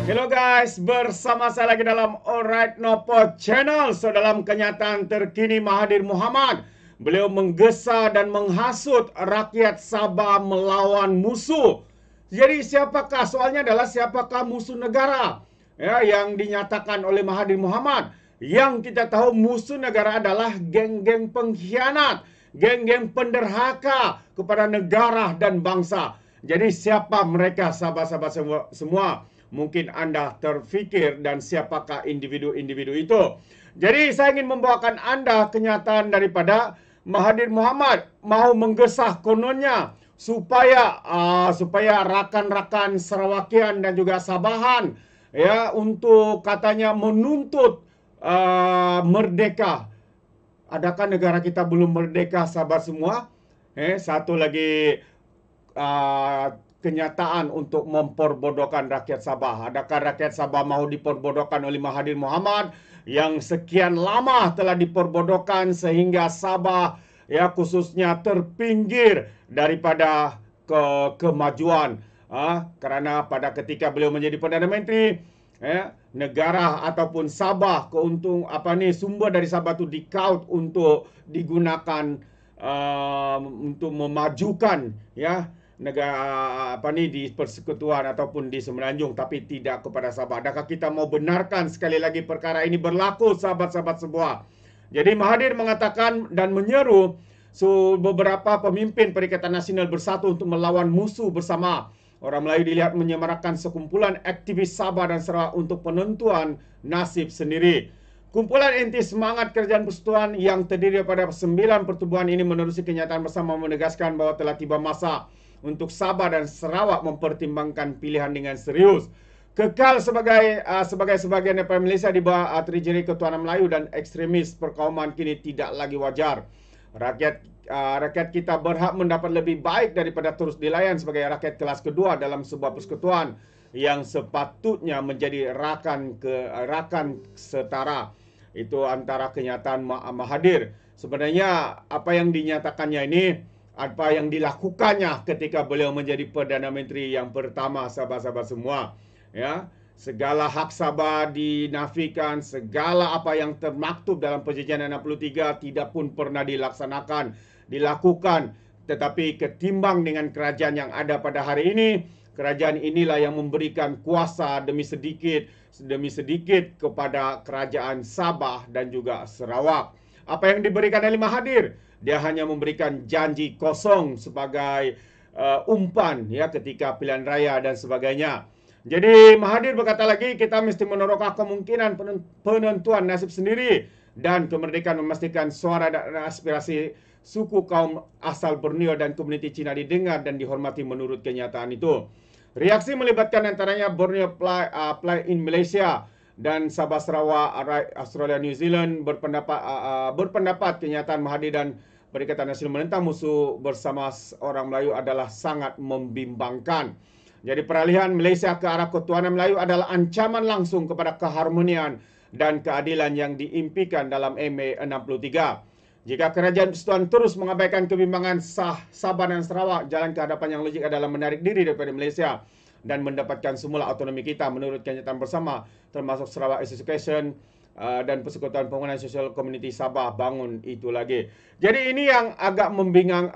Hello guys, bersama saya lagi dalam Alright Nopo Channel. So dalam kenyataan terkini Mahathir Mohamad, beliau menggesa dan menghasut rakyat Sabah melawan musuh. Jadi siapakah, soalnya adalah siapakah musuh negara yang dinyatakan oleh Mahathir Mohamad? Yang kita tahu musuh negara adalah geng-geng pengkhianat, geng-geng penderhaka kepada negara dan bangsa. Jadi siapa mereka, sahabat-sahabat semua? Mungkin Anda terfikir, dan siapakah individu-individu itu? Jadi saya ingin membawakan Anda kenyataan daripada Mahathir Mohamad mau menggesah kononnya supaya rakan-rakan Sarawakian dan juga Sabahan untuk katanya menuntut merdeka. Adakah negara kita belum merdeka, sahabat semua? Satu lagi kenyataan untuk memperbodohkan rakyat Sabah. Adakah rakyat Sabah mau diperbodohkan oleh Mahathir Mohamad yang sekian lama telah diperbodohkan sehingga Sabah khususnya terpinggir daripada kemajuan? Karena pada ketika beliau menjadi Perdana Menteri, negara ataupun Sabah, sumber dari Sabah itu dikaut untuk digunakan untuk memajukan negara di persekutuan ataupun di Semenanjung, tapi tidak kepada Sabah. Adakah kita mau benarkan sekali lagi perkara ini berlaku, sahabat-sahabat semua? Jadi Mahathir mengatakan dan menyeru beberapa pemimpin Perikatan Nasional bersatu untuk melawan musuh bersama. Orang Melayu dilihat menyemarakan sekumpulan aktivis Sabah dan Sarawak untuk penentuan nasib sendiri. Kumpulan inti semangat kerajaan persekutuan yang terdiri daripada 9 pertubuhan ini menerusi kenyataan bersama, menegaskan bahawa telah tiba masa untuk Sabah dan Sarawak mempertimbangkan pilihan dengan serius. Kekal sebagai sebagian daripada Malaysia di bawah teritori ketuanan Melayu dan ekstremis perkauman kini tidak lagi wajar. Rakyat kita berhak mendapat lebih baik daripada terus dilayan sebagai rakyat kelas kedua dalam sebuah persekutuan yang sepatutnya menjadi rakan setara. Itu antara kenyataan Mahathir. Sebenarnya apa yang dinyatakannya ini, apa yang dilakukannya ketika beliau menjadi Perdana Menteri yang pertama, sahabat-sahabat semua. Segala hak Sabah dinafikan, segala apa yang termaktub dalam Perjanjian 63 tidak pun pernah dilakukan. Tetapi ketimbang dengan kerajaan yang ada pada hari ini, kerajaan inilah yang memberikan kuasa demi sedikit kepada kerajaan Sabah dan juga Sarawak. Apa yang diberikan oleh Mahathir? Dia hanya memberikan janji kosong sebagai umpan ketika pilihan raya dan sebagainya. Jadi Mahathir berkata lagi, kita mesti meneroka kemungkinan penentuan nasib sendiri dan kemerdekaan, memastikan suara dan aspirasi suku kaum asal Borneo dan komuniti Cina didengar dan dihormati menurut kenyataan itu. Reaksi melibatkan antaranya Borneo Plai in Malaysia dan Sabah Sarawak, Australia, New Zealand berpendapat kenyataan Mahathir dan Perikatan Nasional menentang musuh bersama orang Melayu adalah sangat membimbangkan. Jadi peralihan Malaysia ke arah ketuanan Melayu adalah ancaman langsung kepada keharmonian dan keadilan yang diimpikan dalam MA 63. Jika kerajaan persekutuan terus mengabaikan kebimbangan Sabah dan Sarawak, jalan ke hadapan yang logik adalah menarik diri daripada Malaysia dan mendapatkan semula autonomi kita menurut kenyataan bersama, termasuk Sarawak Association dan Persekutuan Pembangunan Sosial Komuniti Sabah bangun itu lagi. Jadi ini yang agak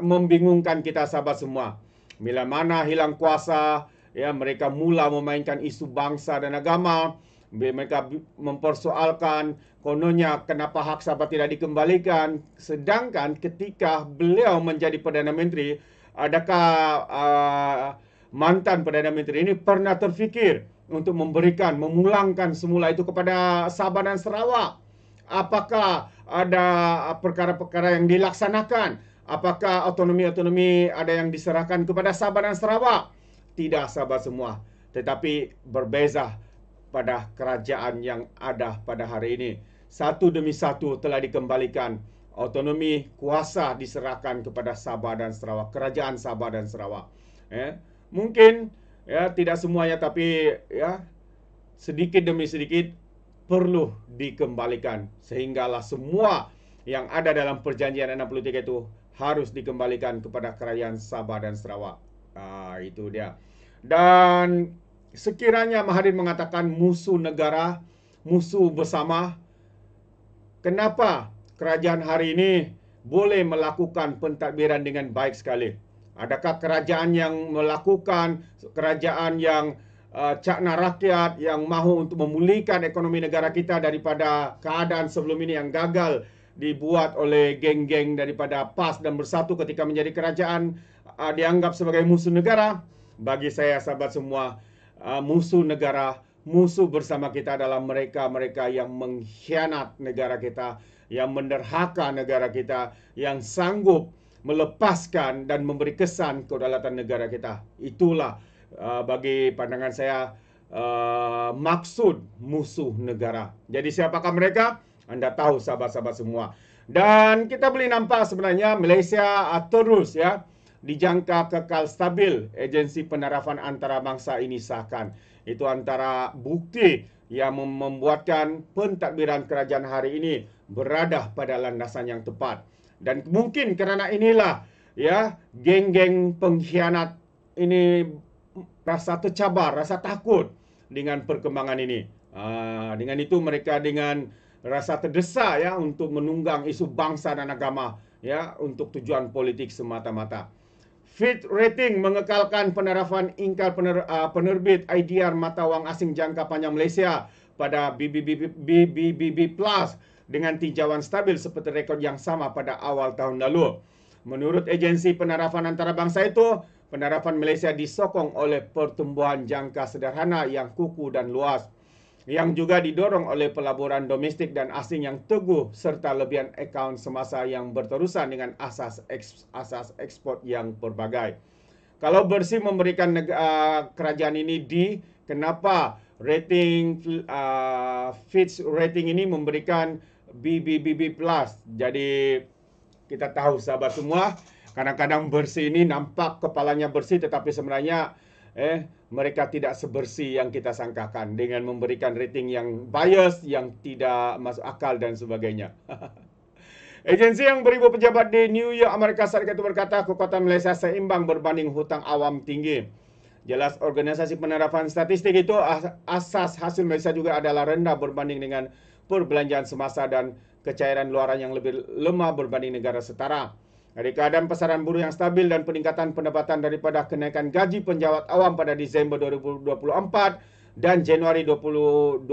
membingungkan kita, sahabat semua. Bila mana hilang kuasa, mereka mula memainkan isu bangsa dan agama. Mereka mempersoalkan kononnya kenapa hak Sabah tidak dikembalikan. Sedangkan ketika beliau menjadi Perdana Menteri, adakah mantan Perdana Menteri ini pernah terfikir untuk memulangkan semula itu kepada Sabah dan Sarawak? Apakah ada perkara-perkara yang dilaksanakan? Apakah otonomi-otonomi ada yang diserahkan kepada Sabah dan Sarawak? Tidak, sahabat semua. Tetapi berbeza pada kerajaan yang ada pada hari ini. Satu demi satu telah dikembalikan. Otonomi kuasa diserahkan kepada Sabah dan Sarawak. Kerajaan Sabah dan Sarawak. Mungkin tidak semuanya, tapi sedikit demi sedikit perlu dikembalikan. Sehinggalah semua yang ada dalam Perjanjian 63 itu harus dikembalikan kepada kerajaan Sabah dan Sarawak. Itu dia. Dan sekiranya Mahathir mengatakan musuh negara, musuh bersama, kenapa kerajaan hari ini boleh melakukan pentadbiran dengan baik sekali? Adakah kerajaan yang melakukan, kerajaan yang cakna rakyat, yang mahu untuk memulihkan ekonomi negara kita daripada keadaan sebelum ini yang gagal dibuat oleh geng-geng daripada PAS dan Bersatu ketika menjadi kerajaan, dianggap sebagai musuh negara? Bagi saya, sahabat semua, musuh negara, musuh bersama kita adalah mereka-mereka yang mengkhianat negara kita, yang menderhaka negara kita, yang sanggup melepaskan dan memberi kesan kedaulatan negara kita. Itulah bagi pandangan saya maksud musuh negara. Jadi siapakah mereka? Anda tahu, sahabat-sahabat semua. Dan kita boleh nampak sebenarnya Malaysia terus dijangka kekal stabil. Agensi penarafan antarabangsa ini sahkan. Itu antara bukti yang membuatkan pentadbiran kerajaan hari ini berada pada landasan yang tepat. Dan mungkin kerana inilah geng-geng pengkhianat ini rasa tercabar, rasa takut dengan perkembangan ini. Dengan itu mereka dengan rasa terdesak untuk menunggang isu bangsa dan agama untuk tujuan politik semata-mata. Fitch Rating mengekalkan penarafan ingkar penerbit IDR mata wang asing jangka panjang Malaysia pada BBB Plus dengan tinjauan stabil seperti rekod yang sama pada awal tahun lalu. Menurut agensi penarafan antarabangsa itu, penarafan Malaysia disokong oleh pertumbuhan jangka sederhana yang kukuh dan luas, yang juga didorong oleh pelaburan domestik dan asing yang teguh serta lebihan akaun semasa yang berterusan dengan asas ekspor yang berbagai. Kalau bersih memberikan kerajaan ini D, kenapa rating Fitch Rating ini memberikan BBB Plus? Jadi kita tahu, sahabat semua, kadang-kadang bersih ini nampak kepalanya bersih tetapi sebenarnya mereka tidak sebersih yang kita sangkakan dengan memberikan rating yang bias, yang tidak masuk akal dan sebagainya. Agensi yang beribu pejabat di New York, Amerika Serikat itu berkata kekuatan Malaysia seimbang berbanding hutang awam tinggi. Jelas organisasi penarafan statistik itu asas hasil Malaysia juga adalah rendah berbanding dengan perbelanjaan semasa dan kecairan luaran yang lebih lemah berbanding negara setara. Dari keadaan pasaran buruh yang stabil dan peningkatan pendapatan daripada kenaikan gaji penjawat awam pada Disember 2024 dan Januari 2026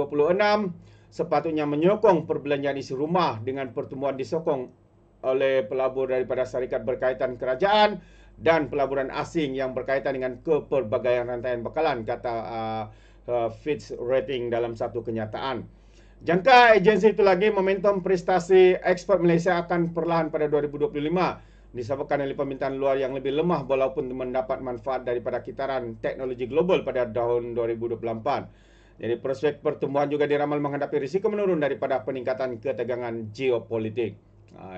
sepatutnya menyokong perbelanjaan isi rumah dengan pertumbuhan disokong oleh pelabur daripada syarikat berkaitan kerajaan dan pelaburan asing yang berkaitan dengan kepelbagaian rantaian bekalan, kata Fitch Rating dalam satu kenyataan. Jangka agensi itu lagi, momentum prestasi ekspor Malaysia akan perlahan pada 2025 disebabkan oleh permintaan luar yang lebih lemah walaupun mendapat manfaat daripada kitaran teknologi global pada tahun 2024. Jadi prospek pertumbuhan juga diramal menghadapi risiko menurun daripada peningkatan ketegangan geopolitik.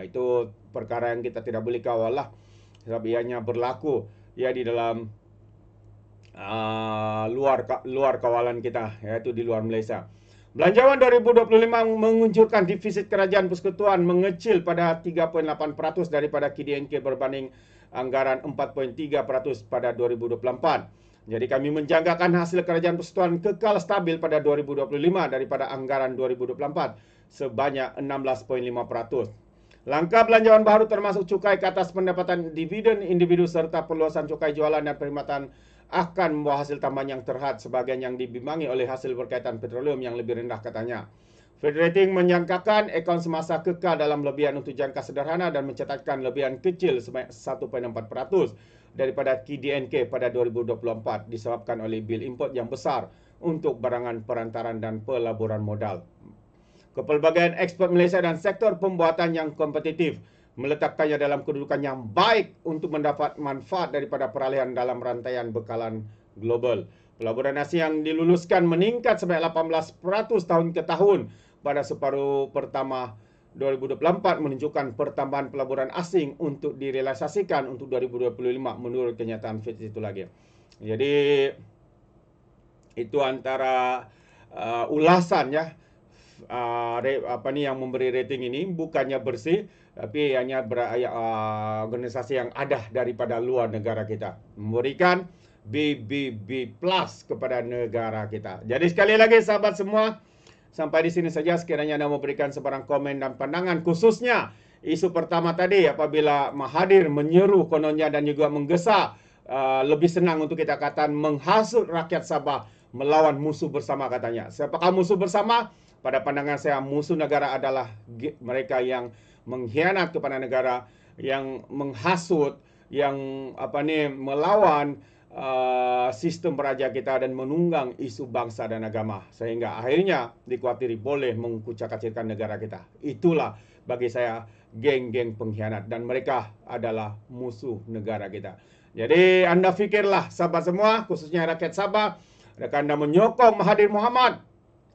Itu perkara yang kita tidak boleh kawal lah, sebab ianya berlaku di dalam luar kawalan kita, iaitu di luar Malaysia. Belanjawan 2025 mengunjurkan defisit kerajaan persekutuan mengecil pada 3.8% daripada KDNK berbanding anggaran 4.3% pada 2024. Jadi kami menjangkakan hasil kerajaan persekutuan kekal stabil pada 2025 daripada anggaran 2024 sebanyak 16.5%. Langkah belanjawan baru termasuk cukai ke atas pendapatan dividen individu serta perluasan cukai jualan dan perkhidmatan akan membawa hasil tambahan yang terhad sebagian yang dibimbangi oleh hasil berkaitan petroleum yang lebih rendah, katanya. Fitch Rating menyangkakan akaun semasa kekal dalam lebihan untuk jangka sederhana dan mencatatkan lebihan kecil sebanyak 1.4% daripada KDNK pada 2024 disebabkan oleh bil import yang besar untuk barangan perantaran dan pelaburan modal. Kepelbagaian ekspor Malaysia dan sektor pembuatan yang kompetitif meletakkannya dalam kedudukan yang baik untuk mendapat manfaat daripada peralihan dalam rantaian bekalan global. Pelaburan asing yang diluluskan meningkat sebanyak 18% tahun ke tahun pada separuh pertama 2024 menunjukkan pertambahan pelaburan asing untuk direalisasikan untuk 2025 menurut kenyataan Fitch itu lagi. Jadi itu antara ulasan yang memberi rating ini bukannya bersih, tapi hanya organisasi yang ada daripada luar negara kita memberikan BBB Plus kepada negara kita. Jadi sekali lagi sahabat semua, sampai di sini saja. Sekiranya Anda memberikan sebarang komen dan pandangan, khususnya isu pertama tadi apabila Mahathir menyeru kononnya dan juga menggesa, lebih senang untuk kita katakan menghasut rakyat Sabah melawan musuh bersama katanya. Siapakah musuh bersama? Pada pandangan saya, musuh negara adalah mereka yang mengkhianat kepada negara, yang menghasut, yang melawan sistem peraja kita dan menunggang isu bangsa dan agama, sehingga akhirnya dikhawatiri boleh mengkucak-kacirkan negara kita. Itulah bagi saya geng-geng pengkhianat, dan mereka adalah musuh negara kita. Jadi Anda fikirlah sahabat semua, khususnya rakyat Sabah, adakah Anda menyokong Mahathir Mohamad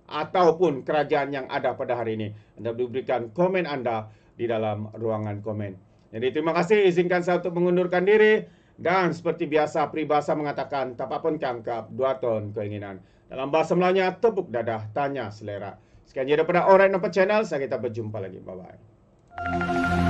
ataupun kerajaan yang ada pada hari ini? Anda berikan komen Anda di dalam ruangan komen. Jadi terima kasih, izinkan saya untuk mengundurkan diri. Dan seperti biasa, peribahasa mengatakan, tapapun kangkap, 2 ton keinginan. Dalam bahasa Melayunya, tepuk dadah, tanya selera. Sekian daripada Alright Nampak Channel, saya kita berjumpa lagi. Bye-bye.